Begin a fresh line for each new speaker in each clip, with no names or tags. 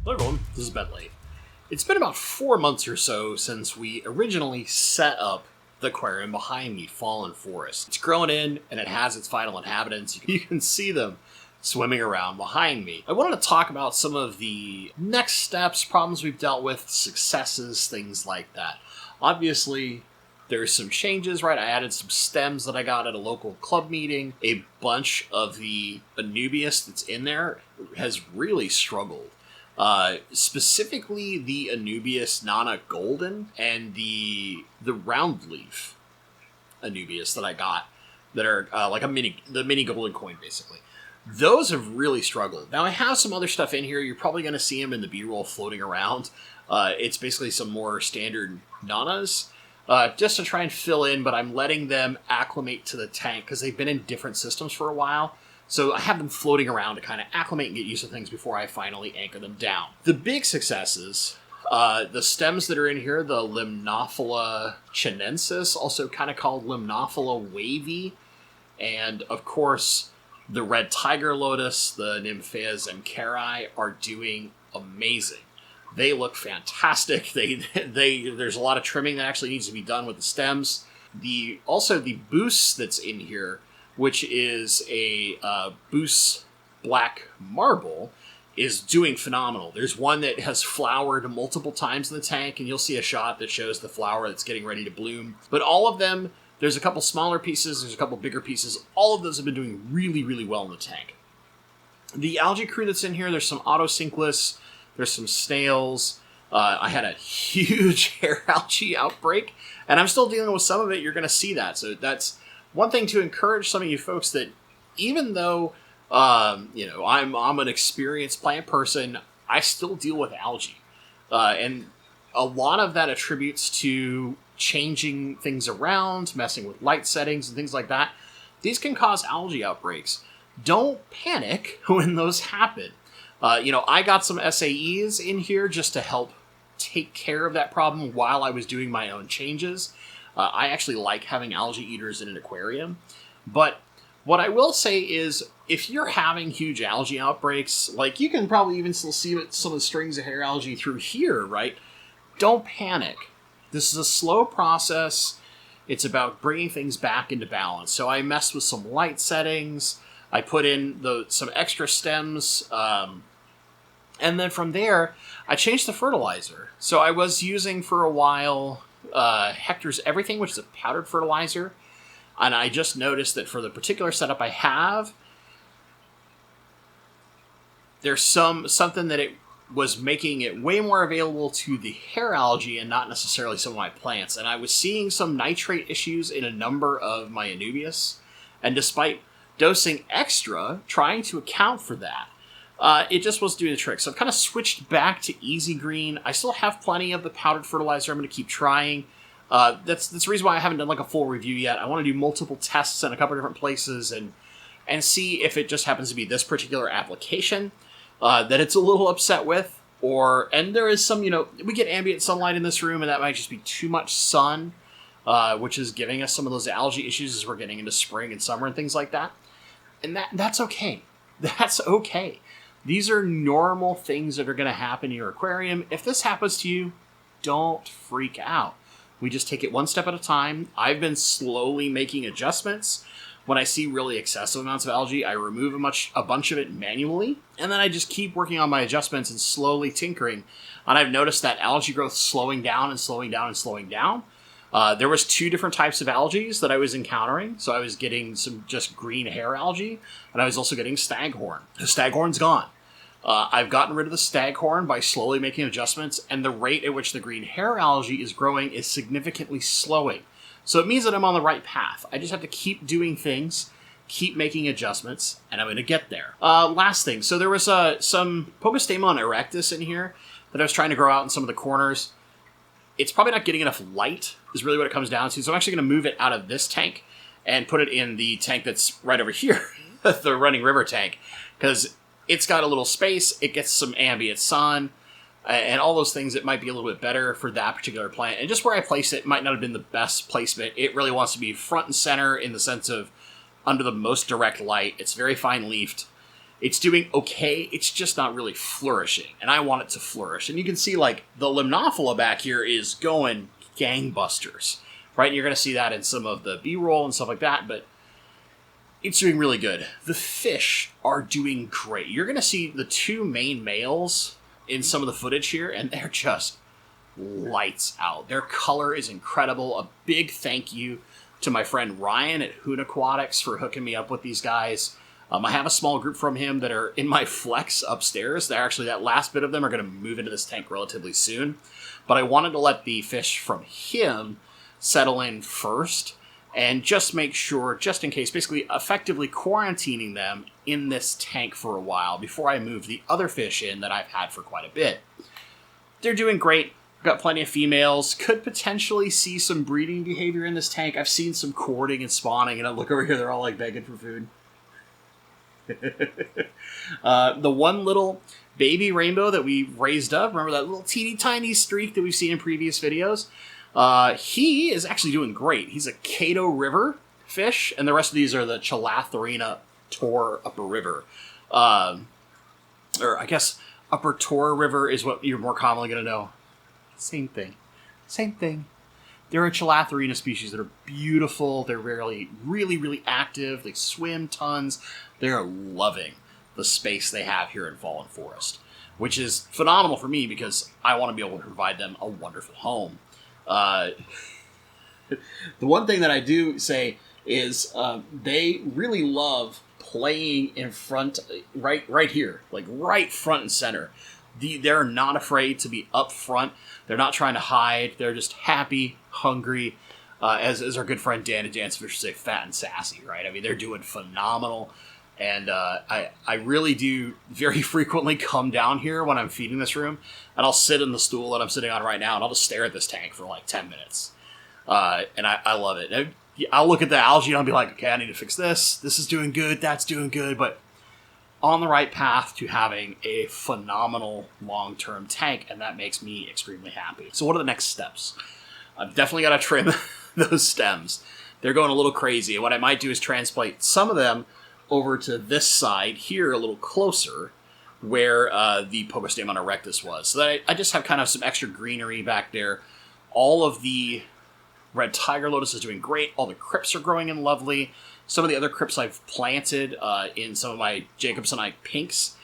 Hello everyone, this is Bentley. It's been about 4 months or so since we originally set up the aquarium behind me, Fallen Forest. It's grown in, and it has its final inhabitants. You can see them swimming around behind me. I wanted to talk about some of the next steps, problems we've dealt with, successes, things like that. Obviously, there's some changes, right? I added some stems that I got at a local club meeting. A bunch of the Anubias that's in there has really struggled. Specifically the Anubias Nana Golden and the round leaf Anubias that I got that are like the mini golden coin basically. Those have really struggled. Now I have some other stuff in here. You're probably going to see them in the B-roll floating around. It's basically some more standard Nanas just to try and fill in, but I'm letting them acclimate to the tank because they've been in different systems for a while. So I have them floating around to kind of acclimate and get used to things before I finally anchor them down. The big successes, the stems that are in here, the Limnophila chinensis, also kind of called Limnophila wavy, and of course the red tiger lotus, the Nymphea zemkeri, are doing amazing. They look fantastic. There's a lot of trimming that actually needs to be done with the stems. Also the boost that's in here, which is a Boos Black Marble, is doing phenomenal. There's one that has flowered multiple times in the tank, and you'll see a shot that shows the flower that's getting ready to bloom. But all of them, there's a couple smaller pieces, there's a couple bigger pieces. All of those have been doing really, really well in the tank. The algae crew that's in here, there's some Autosynclus, there's some snails. I had a huge hair algae outbreak, and I'm still dealing with some of it. You're going to see that. So that's one thing to encourage some of you folks that even though, I'm an experienced plant person, I still deal with algae. And a lot of that attributes to changing things around, messing with light settings and things like that. These can cause algae outbreaks. Don't panic when those happen. I got some SAEs in here just to help take care of that problem while I was doing my own changes. I actually like having algae eaters in an aquarium. But what I will say is, if you're having huge algae outbreaks, like you can probably even still see some of the strings of hair algae through here, right? Don't panic. This is a slow process. It's about bringing things back into balance. So I messed with some light settings. I put in some extra stems. And then from there, I changed the fertilizer. So I was using for a while Hector's Everything, which is a powdered fertilizer, and I just noticed that for the particular setup I have, there's something that it was making it way more available to the hair algae and not necessarily some of my plants, and I was seeing some nitrate issues in a number of my Anubias, and despite dosing extra, trying to account for that, it just wasn't doing the trick. So I've kind of switched back to Easy Green. I still have plenty of the powdered fertilizer. I'm going to keep trying. That's the reason why I haven't done like a full review yet. I want to do multiple tests in a couple of different places and see if it just happens to be this particular application that it's a little upset with. And there is some, we get ambient sunlight in this room, and that might just be too much sun, which is giving us some of those algae issues as we're getting into spring and summer and things like that. And that's okay. That's okay. These are normal things that are going to happen in your aquarium. If this happens to you, don't freak out. We just take it one step at a time. I've been slowly making adjustments. When I see really excessive amounts of algae, I remove a bunch of it manually, and then I just keep working on my adjustments and slowly tinkering. And I've noticed that algae growth slowing down and slowing down and slowing down. There was 2 different types of algae that I was encountering. So I was getting some just green hair algae, and I was also getting staghorn. The staghorn's gone. I've gotten rid of the staghorn by slowly making adjustments, and the rate at which the green hair algae is growing is significantly slowing. So it means that I'm on the right path. I just have to keep doing things, keep making adjustments, and I'm going to get there. Last thing. So there was some Pogostemon erectus in here that I was trying to grow out in some of the corners. It's probably not getting enough light, is really what it comes down to. So I'm actually going to move it out of this tank and put it in the tank that's right over here, the running river tank, because it's got a little space, it gets some ambient sun, and all those things. It might be a little bit better for that particular plant. And just where I place it might not have been the best placement. It really wants to be front and center in the sense of under the most direct light. It's very fine leafed. It's doing okay, it's just not really flourishing, and I want it to flourish. And you can see, like, the Limnophila back here is going gangbusters, right? And you're going to see that in some of the B-roll and stuff like that, but it's doing really good. The fish are doing great. You're going to see the two main males in some of the footage here, and they're just lights out. Their color is incredible. A big thank you to my friend Ryan at Hoon Aquatics for hooking me up with these guys. I have a small group from him that are in my flex upstairs. They're actually, that last bit of them are going to move into this tank relatively soon. But I wanted to let the fish from him settle in first and just make sure, just in case, basically effectively quarantining them in this tank for a while before I move the other fish in that I've had for quite a bit. They're doing great. Got plenty of females. Could potentially see some breeding behavior in this tank. I've seen some courting and spawning, and I look over here, they're all like begging for food. The one little baby rainbow that we raised up, remember that little teeny tiny streak that we've seen in previous videos? He is actually doing great. He's a Cato River fish, and the rest of these are the Chalatherina Tor Upper River. Or I guess Upper Tor River is what you're more commonly going to know. Same thing. Same thing. They're a Chalatherina species that are beautiful. They're really active. They swim tons. They're loving the space they have here in Fallen Forest, which is phenomenal for me because I want to be able to provide them a wonderful home. The one thing that I do say is they really love playing in front, right here, like right front and center. They're not afraid to be up front. They're not trying to hide. They're just happy, hungry, as our good friend Dan and Dan's Fish would say, fat and sassy, right? I mean, they're doing phenomenal. And I really do very frequently come down here when I'm feeding this room, and I'll sit in the stool that I'm sitting on right now, and I'll just stare at this tank for like 10 minutes. And I love it. I'll look at the algae, and I'll be like, okay, I need to fix this. This is doing good. That's doing good. But on the right path to having a phenomenal long-term tank, and that makes me extremely happy. So what are the next steps? I've definitely got to trim those stems. They're going a little crazy. And what I might do is transplant some of them over to this side here a little closer where the Pogostemon erectus was. So that I just have kind of some extra greenery back there. All of the red tiger lotus is doing great. All the crypts are growing in lovely. Some of the other crypts I've planted in some of my Jacobsonite pinks,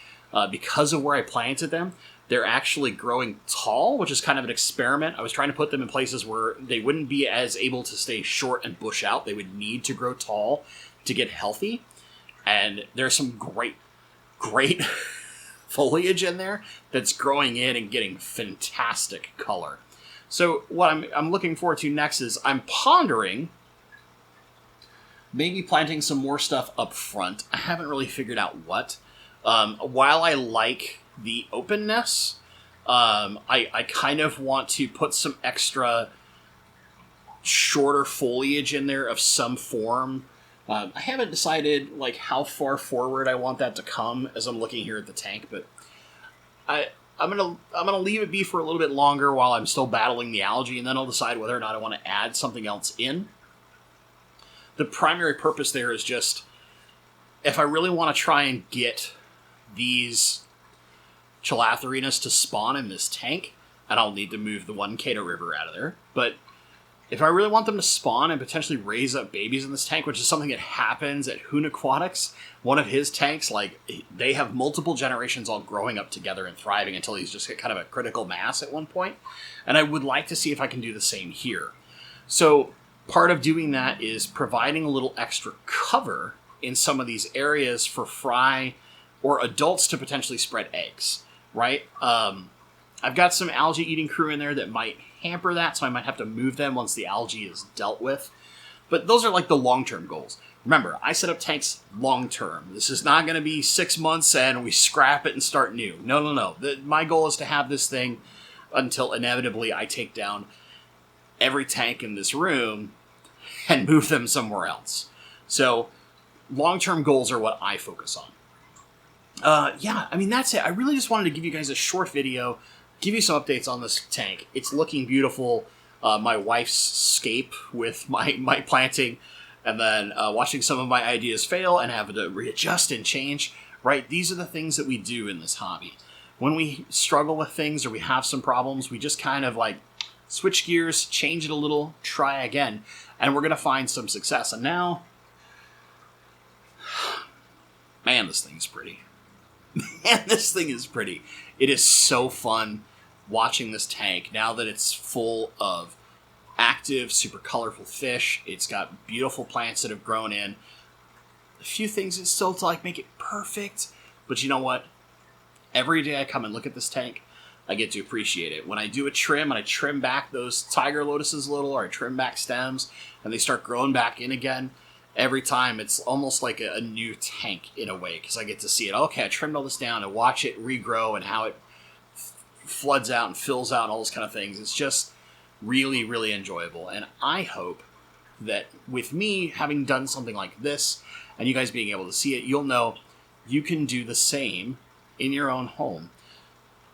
because of where I planted them, they're actually growing tall, which is kind of an experiment. I was trying to put them in places where they wouldn't be as able to stay short and bush out. They would need to grow tall to get healthy. And there's some great foliage in there that's growing in and getting fantastic color. So what I'm looking forward to next is I'm pondering maybe planting some more stuff up front. I haven't really figured out what. While I like the openness, I kind of want to put some extra shorter foliage in there of some form. I haven't decided like how far forward I want that to come as I'm looking here at the tank, but I'm gonna leave it be for a little bit longer while I'm still battling the algae, and then I'll decide whether or not I want to add something else in. The primary purpose there is just, if I really want to try and get these Chalatherinas to spawn in this tank, and I'll need to move the one Cato River out of there, but if I really want them to spawn and potentially raise up babies in this tank, which is something that happens at Hoon Aquatics, one of his tanks, like, they have multiple generations all growing up together and thriving until he's just kind of a critical mass at one point. And I would like to see if I can do the same here. So part of doing that is providing a little extra cover in some of these areas for fry or adults to potentially spread eggs, right? I've got some algae-eating crew in there that might hamper that, so I might have to move them once the algae is dealt with. But those are like the long-term goals. Remember, I set up tanks long-term. This is not going to be 6 months and we scrap it and start new. No. My goal is to have this thing until inevitably I take down every tank in this room and move them somewhere else. So long-term goals are what I focus on. That's it. I really just wanted to give you guys a short video, give you some updates on this tank. It's looking beautiful. My wife's scape with my planting, and then watching some of my ideas fail and having to readjust and change right? These are the things that we do in this hobby. When we struggle with things or we have some problems, we just kind of like switch gears, change it a little, try again, and we're going to find some success. And now, man, this thing is pretty. Man, this thing is pretty. It is so fun watching this tank now that it's full of active, super colorful fish. It's got beautiful plants that have grown in. A few things that still to like make it perfect, but you know what? Every day I come and look at this tank, I get to appreciate it. When I do a trim and I trim back those tiger lotuses a little, or I trim back stems and they start growing back in again, every time it's almost like a new tank in a way, because I get to see it. Okay, I trimmed all this down and watch it regrow and how it floods out and fills out and all those kind of things. It's just really, really enjoyable. And I hope that with me having done something like this and you guys being able to see it, you'll know you can do the same in your own home.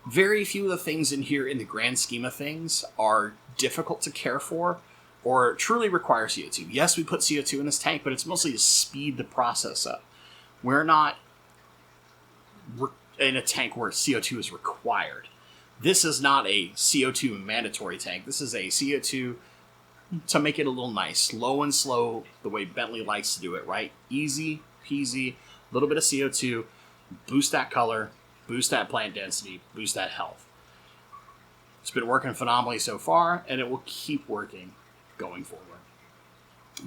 Very few of the things in here in the grand scheme of things are difficult to care for or truly require CO2. Yes, we put CO2 in this tank, but it's mostly to speed the process up. We're not in a tank where CO2 is required. This is not a CO2 mandatory tank. This is a CO2 to make it a little nice. Low and slow, the way Bentley likes to do it, right? Easy peasy, a little bit of CO2, boost that color, boost that plant density, boost that health. It's been working phenomenally so far, and it will keep working going forward.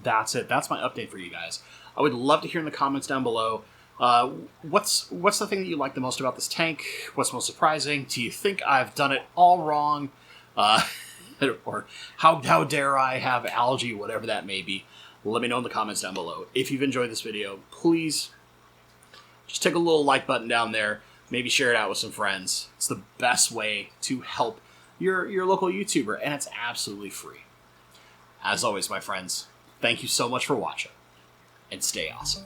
That's it. That's my update for you guys. I would love to hear in the comments down below, what's the thing that you like the most about this tank? What's most surprising? Do you think I've done it all wrong? Or how dare I have algae, whatever that may be. Let me know in the comments down below. If you've enjoyed this video, please just take a little like button down there. Maybe share it out with some friends. It's the best way to help your local YouTuber, and it's absolutely free. As always, my friends, thank you so much for watching, and stay awesome.